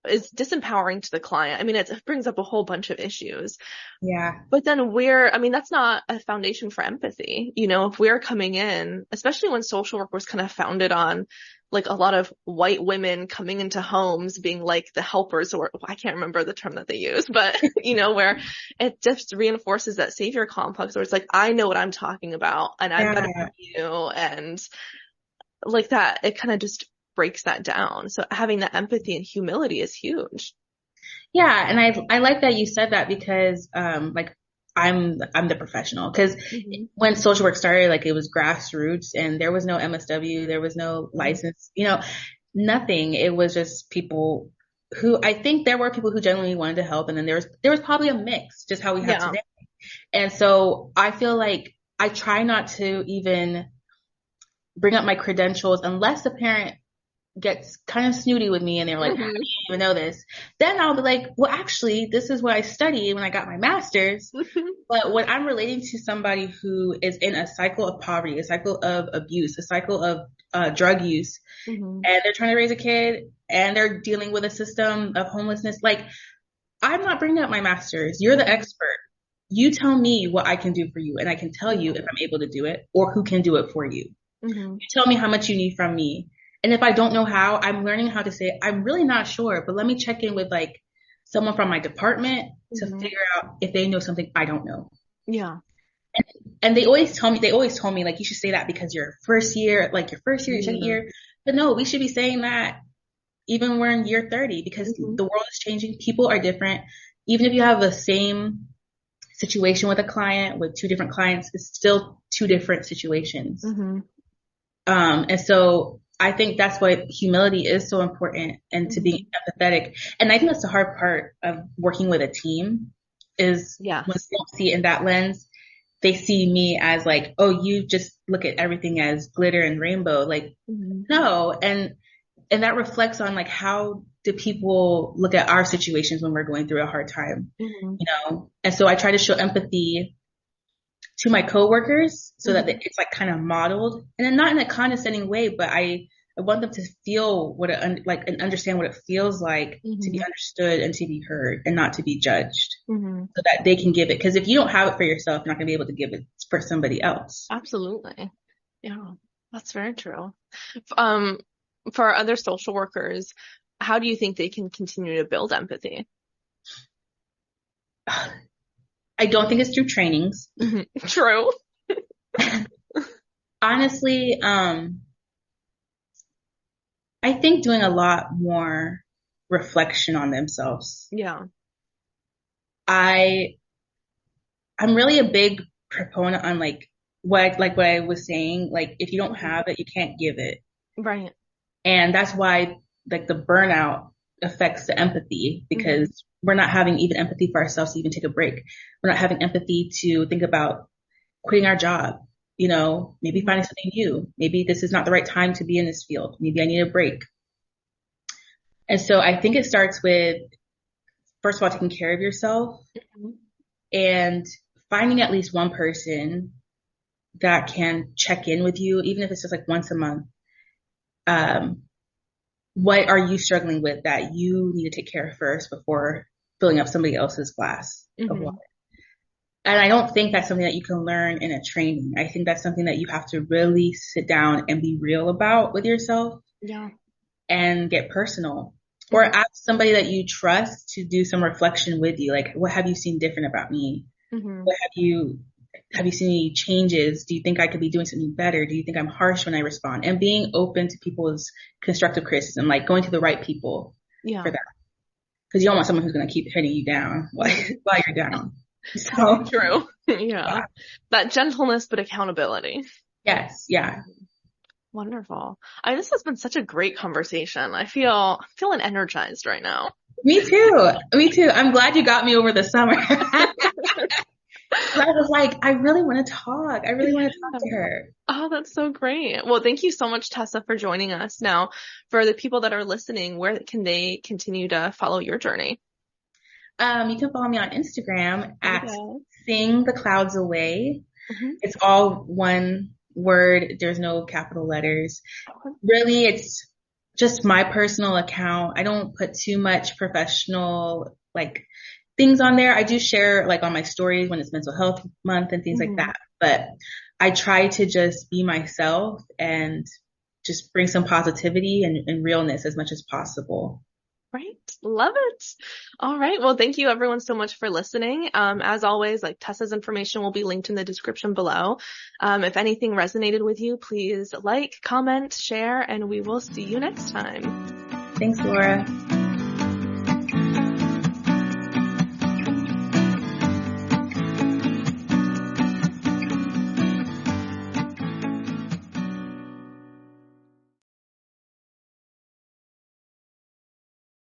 Speaker 1: is disempowering to the client. I mean, it brings up a whole bunch of issues.
Speaker 2: Yeah.
Speaker 1: But then I mean, that's not a foundation for empathy. If we're coming in, especially when social work was kind of founded on like a lot of white women coming into homes being like the helpers, or I can't remember the term that they use, but where it just reinforces that savior complex where it's like, I know what I'm talking about and I'm better
Speaker 2: Yeah.
Speaker 1: than you. And like that, it kind of just breaks that down. So having that empathy and humility is huge.
Speaker 2: Yeah, and I like that you said that because like I'm the professional because
Speaker 1: Mm-hmm.
Speaker 2: when social work started, like it was grassroots and there was no MSW, there was no license, nothing. It was just people who I think there were people who genuinely wanted to help, and then there was probably a mix, just how we have
Speaker 1: Yeah.
Speaker 2: today. And so I feel like I try not to even bring up my credentials unless the parent gets kind of snooty with me and they're like, how do
Speaker 1: Mm-hmm.
Speaker 2: you even know this? Then I'll be like, well, actually, this is what I studied when I got my master's. But when I'm relating to somebody who is in a cycle of poverty, a cycle of abuse, a cycle of drug use,
Speaker 1: Mm-hmm.
Speaker 2: and they're trying to raise a kid and they're dealing with a system of homelessness, like I'm not bringing up my master's. You're the expert. You tell me what I can do for you, and I can tell you if I'm able to do it or who can do it for you.
Speaker 1: Mm-hmm.
Speaker 2: You tell me how much you need from me. And if I don't know how, I'm learning how to say, I'm really not sure, but let me check in with like someone from my department to
Speaker 1: Mm-hmm.
Speaker 2: figure out if they know something I don't know.
Speaker 1: Yeah.
Speaker 2: And they always told me like, you should say that because you're first year, like your first year, your second
Speaker 1: Mm-hmm.
Speaker 2: year. But no, we should be saying that even when we're in year 30 because
Speaker 1: Mm-hmm.
Speaker 2: the world is changing. People are different. Even if you have the same situation with a client, with two different clients, it's still two different situations.
Speaker 1: Mm-hmm.
Speaker 2: And so I think that's why humility is so important and to
Speaker 1: Mm-hmm.
Speaker 2: be empathetic. And I think that's the hard part of working with a team is when
Speaker 1: Yes.
Speaker 2: they don't see it in that lens, they see me as like, oh, you just look at everything as glitter and rainbow. Like,
Speaker 1: Mm-hmm.
Speaker 2: no. And that reflects on like how do people look at our situations when we're going through a hard time,
Speaker 1: Mm-hmm.
Speaker 2: And so I try to show empathy to my coworkers so that
Speaker 1: Mm-hmm.
Speaker 2: it's like kind of modeled and then not in a condescending way, but I want them to feel what it like and understand what it feels like to be
Speaker 1: Mm-hmm.
Speaker 2: understood and to be heard and not to be judged
Speaker 1: Mm-hmm.
Speaker 2: so that they can give it. Because if you don't have it for yourself, you're not going to be able to give it for somebody else.
Speaker 1: Absolutely. Yeah, that's very true. Um, for our other social workers, how do you think they can continue to build empathy?
Speaker 2: I don't think it's through trainings.
Speaker 1: Mm-hmm. True.
Speaker 2: Honestly, I think doing a lot more reflection on themselves.
Speaker 1: Yeah.
Speaker 2: I I'm really a big proponent on what I was saying, like if you don't
Speaker 1: Mm-hmm.
Speaker 2: have it, you can't give it.
Speaker 1: Right.
Speaker 2: And that's why like the burnout affects the empathy
Speaker 1: Mm-hmm.
Speaker 2: because we're not having even empathy for ourselves to even take a break. We're not having empathy to think about quitting our job, maybe
Speaker 1: Mm-hmm.
Speaker 2: finding something new. Maybe this is not the right time to be in this field. Maybe I need a break. And so I think it starts with, first of all, taking care of yourself
Speaker 1: Mm-hmm.
Speaker 2: and finding at least one person that can check in with you, even if it's just like once a month. Um, what are you struggling with that you need to take care of first before filling up somebody else's glass of
Speaker 1: Mm-hmm.
Speaker 2: water? And I don't think that's something that you can learn in a training. I think that's something that you have to really sit down and be real about with yourself
Speaker 1: Yeah.
Speaker 2: and get personal. Or
Speaker 1: Mm-hmm.
Speaker 2: ask somebody that you trust to do some reflection with you. Like, what have you seen different about me?
Speaker 1: Mm-hmm.
Speaker 2: What have you seen any changes? Do you think I could be doing something better? Do you think I'm harsh when I respond? And being open to people's constructive criticism, like going to the right people for
Speaker 1: Yeah.
Speaker 2: that. Because you don't want someone who's going to keep hitting you down while,
Speaker 1: Mm-hmm.
Speaker 2: while you're down.
Speaker 1: Very
Speaker 2: So,
Speaker 1: true. Yeah.
Speaker 2: yeah.
Speaker 1: That gentleness, but accountability.
Speaker 2: Yes, yeah.
Speaker 1: Wonderful. This has been such a great conversation. I'm feeling energized right now.
Speaker 2: Me too. Me too. I'm glad you got me over the summer. I was like, I really want to talk. I really want to talk to her.
Speaker 1: Oh, that's so great. Well, thank you so much, Tessa, for joining us. Now, for the people that are listening, where can they continue to follow your journey?
Speaker 2: You can follow me on Instagram at
Speaker 1: Okay.
Speaker 2: Sing the Clouds Away.
Speaker 1: Hmm.
Speaker 2: It's all one word. There's no capital letters. Really, it's just my personal account. I don't put too much professional like things on there. I do share like on my stories when it's mental health month and things like
Speaker 1: Hmm.
Speaker 2: that. But I try to just be myself and just bring some positivity and realness as much as possible.
Speaker 1: Right. Love it. All right. Well, thank you everyone so much for listening. As always, like Tessa's information will be linked in the description below. If anything resonated with you, please like, comment, share, and we will see you next time.
Speaker 2: Thanks, Laura.